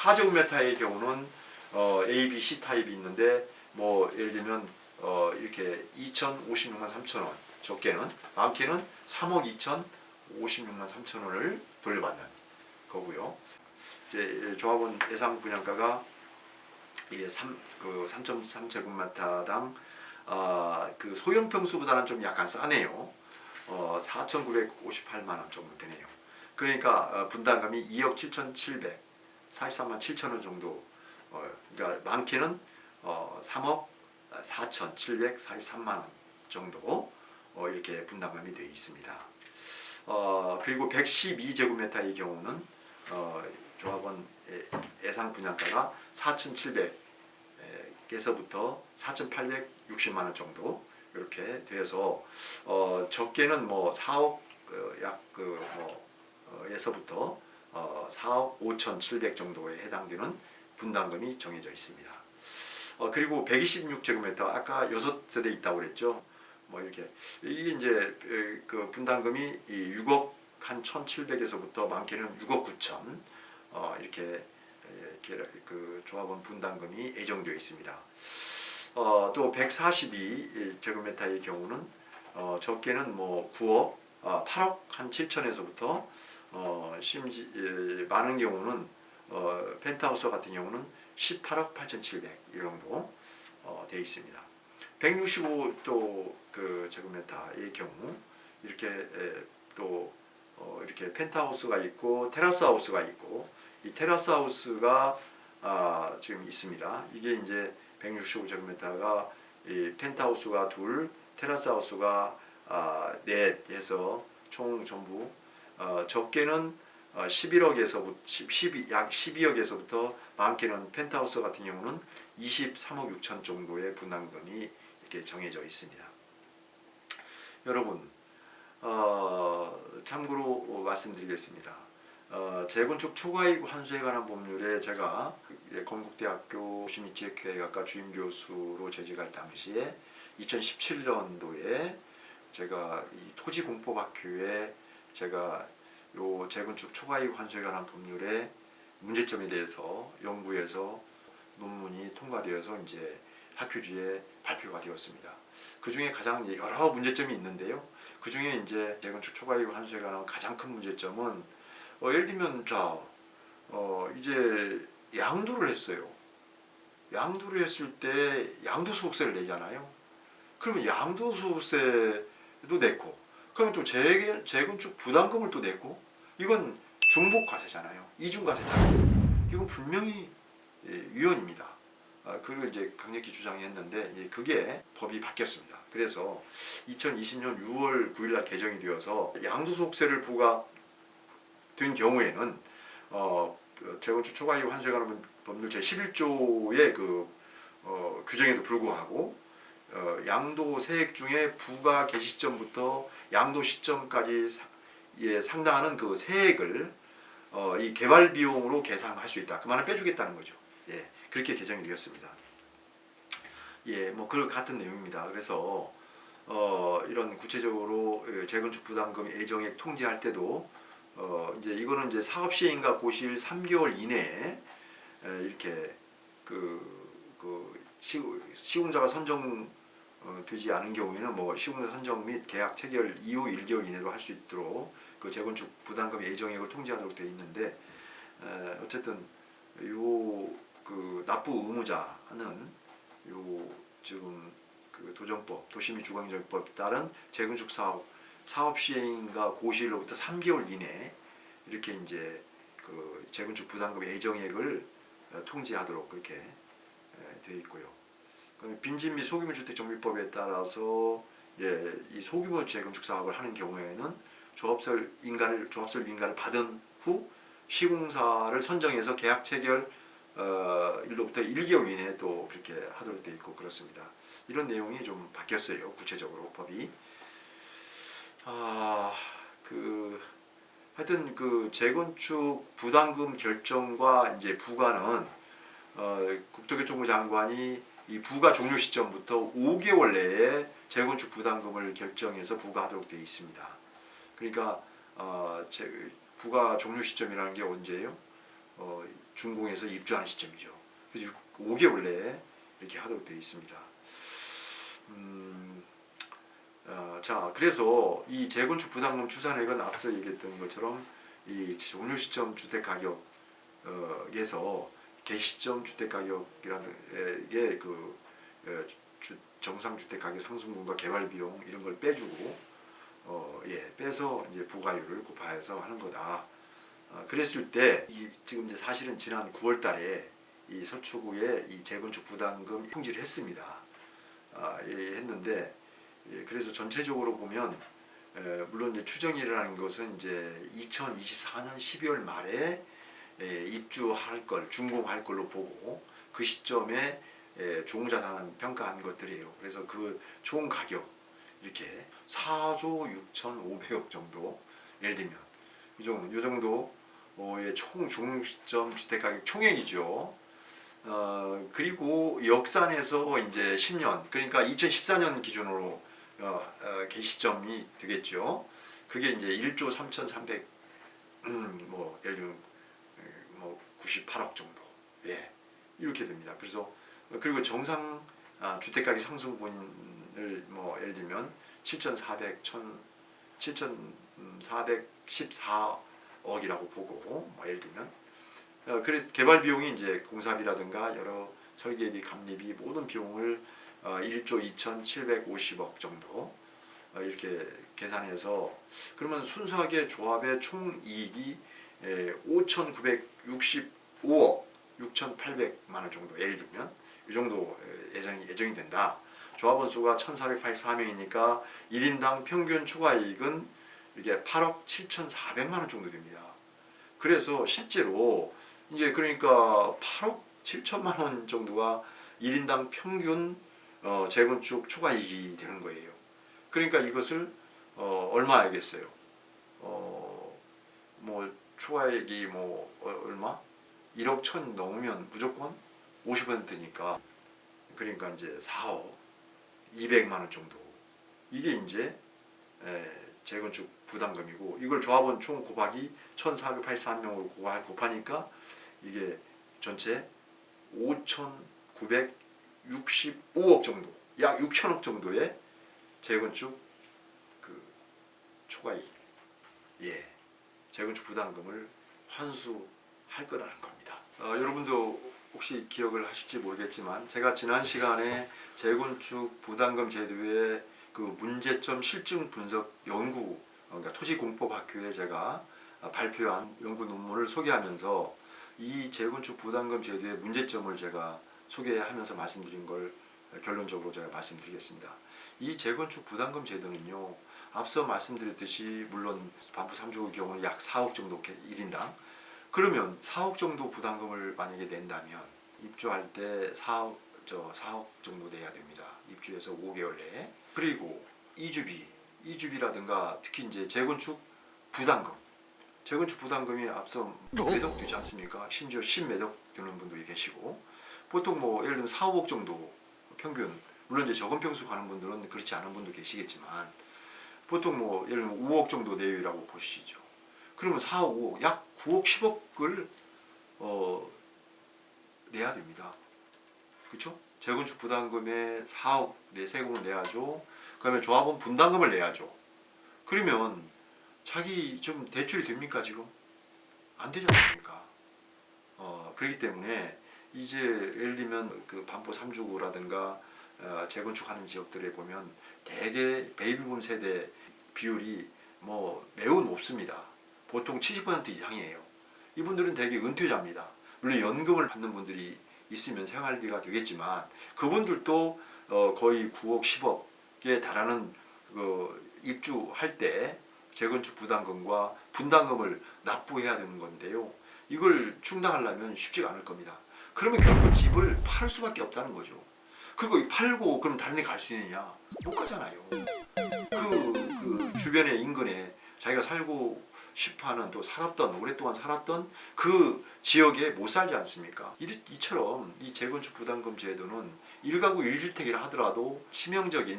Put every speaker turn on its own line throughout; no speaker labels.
4제곱미터의 경우는 A, B, C 타입이 있는데 뭐 예를 들면 이렇게 2,056만 3천 원, 적게는, 많게는 3억 2,056만 3천 원을 돌려받는 거고요. 이제 조합원 예상 분양가가 3.3제곱미터당 그 소형 평수보다는 좀 약간 싸네요. 4,958만 원 정도 되네요. 그러니까 분담금이 2억 7,743만 7천 원 정도. 그러니까 많게는 3억 4,743만 원 정도 이렇게 분담금이 되어 있습니다. 그리고 112제곱미터의 경우는 조합원 예상 분양가가 4,700에서부터 4,860만 원 정도 이렇게 되어서 적게는 뭐 4억 에서부터 4억 5,700 정도에 해당되는 분담금이 정해져 있습니다. 그리고 126제곱미터 아까 6세대 있다고 그랬죠. 뭐 이렇게 이게 이제 그 분담금이 6억 한 1,700에서부터 많게는 6억 9천 이렇게 그 조합원 분담금이 예정되어 있습니다. 또 142제곱미터의 경우는 적게는 뭐 9억, 8억 한 7천에서부터 많은 경우는 펜트하우스 같은 경우는 18억 8,700 이 정도 되어 있습니다. 165또 그 제곱미터의 경우 이렇게 또 이렇게 펜트하우스가 있고 테라스 하우스가 있고 이 테라스 하우스가 지금 있습니다. 이게 이제 165제곱미터가 이 펜트하우스가 둘, 테라스 하우스가 넷 해서 총 전부 적게는 11억에서부터 약 12억에서부터 많게는 펜트하우스 같은 경우는 23억 6천 정도의 분담금이 이렇게 정해져 있습니다. 여러분 참고로 말씀드리겠습니다. 재건축 초과이익 환수에 관한 법률에 제가 건국대학교 도시미지계획학과 주임교수로 재직할 당시에 2017년도에 제가 이 토지공법학회에 제가 요 재건축 초과이익 환수에 관한 법률의 문제점에 대해서 연구해서 논문이 통과되어서 이제 학회지에 발표가 되었습니다. 그 중에 가장 여러 문제점이 있는데요. 그 중에 이제 재건축 초과이익 환수에 관한 가장 큰 문제점은 예를 들면 이제 양도를 했어요. 양도를 했을 때 양도소득세를 내잖아요. 그러면 양도소득세도 냈고, 그러면 또 재건축 부담금을 또 냈고, 이건 중복과세잖아요. 이중과세잖아요. 이건 분명히 위헌입니다. 그걸 이제 강력히 주장했는데 그게 법이 바뀌었습니다. 그래서 2020년 6월 9일날 개정이 되어서 양도소득세를 부과된 경우에는 재건축 초과이익 환수에 관한 법률 제11조의 그 규정에도 불구하고 양도세액 중에 부과 개시 시점부터 양도 시점까지 상당하는 그 세액을 이 개발 비용으로 계산할 수 있다. 그만을 빼주겠다는 거죠. 예, 그렇게 개정이 되었습니다. 예, 뭐 그 같은 내용입니다. 그래서 이런 구체적으로 재건축 부담금 예정액 통지할 때도 이제 이거는 이제 사업 시행과 고시일 3개월 이내에 이렇게 시공자가 선정되지 않은 경우에는 뭐 시공자 선정 및 계약 체결 이후 1개월 이내로 할 수 있도록 그 재건축 부담금 예정액을 통지하도록 되어 있는데 어쨌든 그 납부 의무자는 지금 그 도정법 도시및주거행정법에 따른 재건축 사업 시행과 고시일로부터 3개월 이내 이렇게 이제 그 재건축 부담금 예정액을 통지하도록 그렇게 되어 있고요. 빈집 및 소규모 주택 정비법에 따라서 이 소규모 재건축 사업을 하는 경우에는 조합설 인가를 받은 후 시공사를 선정해서 계약 체결 일로부터 1개월 이내에 또 그렇게 하도록 되어 있고 그렇습니다. 이런 내용이 좀 바뀌었어요. 구체적으로 법이. 하여튼 그 재건축 부담금 결정과 이제 부과는 국토교통부 장관이 이 부과 종료 시점부터 5개월 내에 재건축 부담금을 결정해서 부과하도록 되어 있습니다. 그러니까 부과 종료 시점이라는 게 언제예요? 준공해서 입주하는 시점이죠. 그래서 5개월 내에 이렇게 하도록 되어 있습니다. 자, 그래서 이 재건축 부담금 추산액은 앞서 얘기했던 것처럼 이 종료 시점 주택 가격에서 개시점 주택 가격이라는 게 그 정상 주택 가격 상승분과 개발 비용 이런 걸 빼주고 빼서 이제 부가율을 곱하여서 하는 거다. 그랬을 때 지금 이제 사실은 지난 9월달에 이 서초구에 이 재건축 부담금 통지를 했습니다. 했는데 그래서 전체적으로 보면 물론 이제 추정이라는 것은 이제 2024년 12월 말에 입주할 걸 준공할 걸로 보고 그 시점에 종자산 평가한 것들이에요. 그래서 그 총 가격 이렇게 4조 6,500억 정도 예를 들면 이 정도의 총 종점 주택 가격 총액이죠. 그리고 역산해서 이제 10년 그러니까 2014년 기준으로 개시점이 되겠죠. 그게 이제 1조 3,300 뭐 예를 들면 뭐 98억 정도 이렇게 됩니다. 그래서 그리고 정상 주택 가격 상승분을 뭐 예를 들면 7,414억이라고 보고 뭐 예를 들면 그래서 개발 비용이 이제 공사비라든가 여러 설계비, 감리비 모든 비용을 1조 2,750억 정도 이렇게 계산해서 그러면 순수하게 조합의 총 이익이 5,965억 6,800만 원 정도 예를 들면 이 정도 예정이 된다. 조합원 수가 1,484명이니까 1인당 평균 초과이익은 이게 8억 7,400만 원 정도 됩니다. 그래서 실제로 이제 그러니까 8억 7천만 원 정도가 1인당 평균 재건축 초과이익이 되는 거예요. 그러니까 이것을 얼마야겠어요? 뭐 초과이익이 뭐 얼마? 1억 천 넘으면 무조건 50%니까 그러니까 이제 4억 200만 원 정도 이게 이제 재건축 부담금이고 이걸 조합원 총 곱하기 1,483명으로 곱하니까 이게 전체 5,965억 정도 약 6천억 정도의 재건축 그 초과이익 재건축 부담금을 환수할 거라는 겁니다. 여러분도 혹시 기억을 하실지 모르겠지만 제가 지난 시간에 재건축 부담금 제도의 그 문제점 실증 분석 연구 그러니까 토지공법학회에 제가 발표한 연구 논문을 소개하면서 이 재건축 부담금 제도의 문제점을 제가 소개하면서 말씀드린 걸 결론적으로 제가 말씀드리겠습니다. 이 재건축 부담금 제도는요 앞서 말씀드렸듯이 물론 반포 3주의 경우는 약 4억 정도 1인당 그러면 4억 정도 부담금을 만약에 낸다면 입주할 때 4억 정도 내야 됩니다. 입주해서 5개월 내에. 그리고 이주비라든가 특히 이제 재건축 부담금이 앞서 몇 억 되지 않습니까? 심지어 10몇 억 되는 분도 계시고 보통 뭐 예를 들면 4, 5억 정도 평균 물론 이제 적은 평수 가는 분들은 그렇지 않은 분도 계시겠지만 보통 뭐 예를 들면 5억 정도 내외라고 보시죠. 그러면 4억, 5억, 약 9억, 10억을 내야 됩니다. 그렇죠? 재건축 부담금에 4억 세금을 내야죠. 그다음에 조합원 분담금을 내야죠. 그러면 자기 좀 대출이 됩니까 지금? 안 되지 않습니까? 그렇기 때문에 이제 예를 들면 그 반포 3주구라든가 재건축하는 지역들에 보면 대개 베이비붐 세대 비율이 뭐 매우 높습니다. 보통 70% 이상이에요. 이분들은 대개 은퇴자입니다. 물론 연금을 받는 분들이 있으면 생활비가 되겠지만 그분들도 거의 9억, 10억에 달하는 입주할 때 재건축 부담금과 분담금을 납부해야 되는 건데요. 이걸 충당하려면 쉽지가 않을 겁니다. 그러면 결국 집을 팔 수밖에 없다는 거죠. 그리고 팔고 그럼 다른 데 갈 수 있느냐? 못 가잖아요. 그 주변의 인근에 자기가 살고 싶어하는 또 오랫동안 살았던 그 지역에 못 살지 않습니까? 이처럼 이 재건축 부담금 제도는 1가구 1주택이라 하더라도 치명적인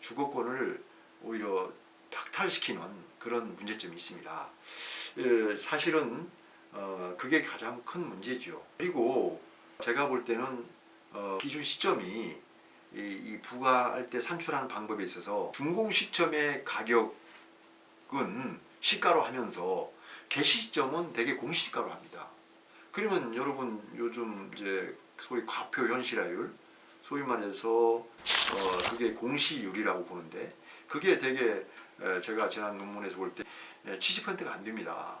주거권을 오히려 박탈시키는 그런 문제점이 있습니다. 사실은 그게 가장 큰 문제죠. 그리고 제가 볼 때는 기준 시점이 이 부과할 때 산출하는 방법에 있어서 준공 시점의 가격은 시가로 하면서 개시 시점은 대개 공시지가로 합니다. 그러면 여러분 요즘 이제 소위 과표 현실화율, 소위 말해서 그게 공시율이라고 보는데 그게 되게 제가 지난 논문에서 볼 때 70%가 안 됩니다.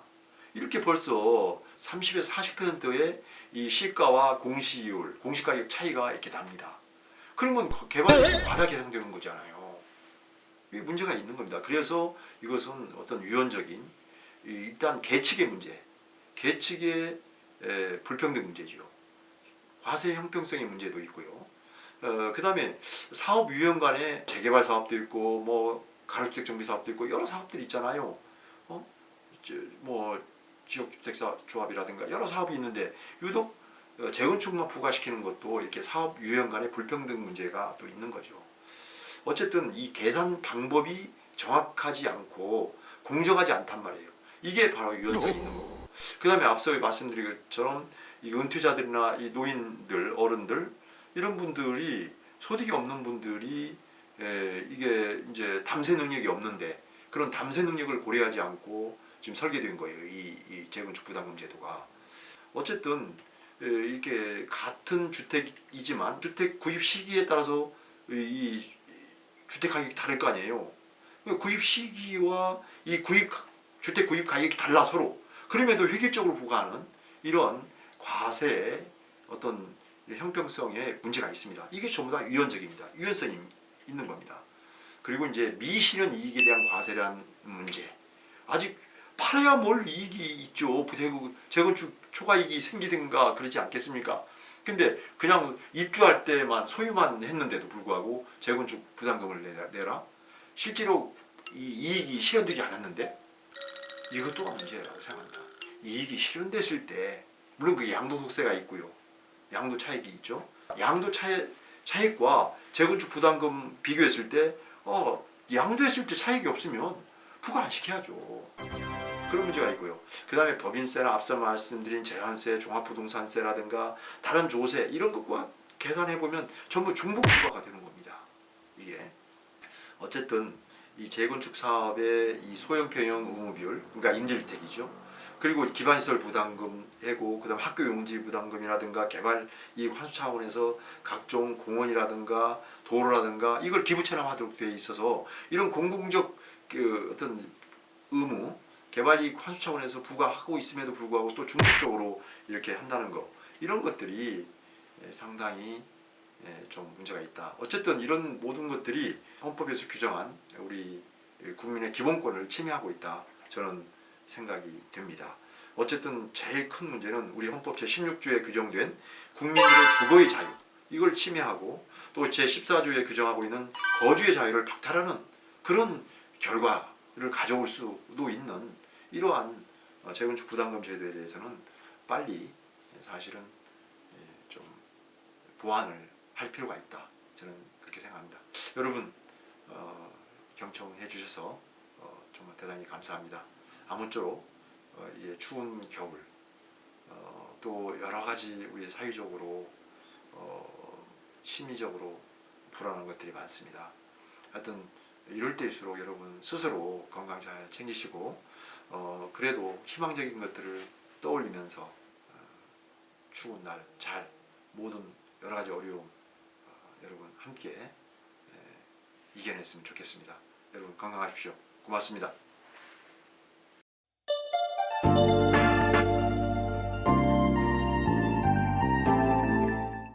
이렇게 벌써 30에서 40%의 이 시가와 공시율, 공시가격 차이가 이렇게 납니다. 그러면 개발이 과다 계산되는 거잖아요. 이 문제가 있는 겁니다. 그래서 이것은 어떤 유연적인 일단 계측의 문제, 계측의 불평등 문제죠. 과세 형평성의 문제도 있고요. 그 다음에 사업 유형 간에 재개발 사업도 있고 뭐 가로주택 정비 사업도 있고 여러 사업들이 있잖아요. 뭐 지역주택사 조합이라든가 여러 사업이 있는데 유독 재건축만 부과시키는 것도 이렇게 사업 유형 간의 불평등 문제가 또 있는 거죠. 어쨌든 이 계산 방법이 정확하지 않고 공정하지 않단 말이에요. 이게 바로 유연성이 있는 거고. 그 다음에 앞서 말씀드린 것처럼 이 은퇴자들이나 이 노인들, 어른들 이런 분들이 소득이 없는 분들이 이게 이제 담세 능력이 없는데 그런 담세 능력을 고려하지 않고 지금 설계된 거예요. 이 재건축 부담금 제도가. 어쨌든 이렇게 같은 주택이지만 주택 구입 시기에 따라서 이 주택 가격이 다를 거 아니에요. 구입 시기와 이 주택 구입 가격이 달라 서로. 그럼에도 획일적으로 부과하는 이런 과세의 어떤 형평성에 문제가 있습니다. 이게 전부 다 유연적입니다. 유연성이 있는 겁니다. 그리고 이제 미실현 이익에 대한 과세라는 문제. 아직 팔아야 뭘 이익이 있죠. 재건축 초과이익이 생기든가 그러지 않겠습니까? 근데 그냥 입주할 때만 소유만 했는데도 불구하고 재건축 부담금을 내라? 실제로 이 이익이 실현되지 않았는데 이것도 문제라고 생각합니다. 이익이 실현됐을 때 물론 그 양도소득세가 있고요. 양도 차익이 있죠. 양도 차익과 재건축 부담금 비교했을 때 양도했을 때 차익이 없으면 부과 안 시켜야죠. 그런 문제가 있고요. 그 다음에 법인세나 앞서 말씀드린 재산세, 종합부동산세라든가 다른 조세 이런 것과 계산해보면 전부 중복 부과가 되는 겁니다. 이게 어쨌든 이 재건축 사업의 이 소형 평형 의무 비율, 그러니까 임대주택이죠. 그리고 기반시설 부담금 해고, 그다음 학교 용지 부담금이라든가 개발 이익 환수 차원에서 각종 공원이라든가 도로라든가 이걸 기부 체납하도록 되어 있어서 이런 공공적 그 어떤 의무 개발 이익 환수 차원에서 부과하고 있음에도 불구하고 또 중립적으로 이렇게 한다는 거 이런 것들이 상당히 좀 문제가 있다. 어쨌든 이런 모든 것들이 헌법에서 규정한 우리 국민의 기본권을 침해하고 있다. 저는 생각이 됩니다. 어쨌든 제일 큰 문제는 우리 헌법 제16조에 규정된 국민들의 주거의 자유 이걸 침해하고 또 제14조에 규정하고 있는 거주의 자유를 박탈하는 그런 결과를 가져올 수도 있는 이러한 재건축 부담금 제도에 대해서는 빨리 사실은 좀 보완을 할 필요가 있다. 저는 그렇게 생각합니다. 여러분 경청해 주셔서 정말 대단히 감사합니다. 아무쪼록 추운 겨울 또 여러 가지 우리 사회적으로 심리적으로 불안한 것들이 많습니다. 하여튼 이럴 때일수록 여러분 스스로 건강 잘 챙기시고 그래도 희망적인 것들을 떠올리면서 추운 날 잘 모든 여러 가지 어려움 여러분 함께 이겨냈으면 좋겠습니다. 여러분 건강하십시오. 고맙습니다.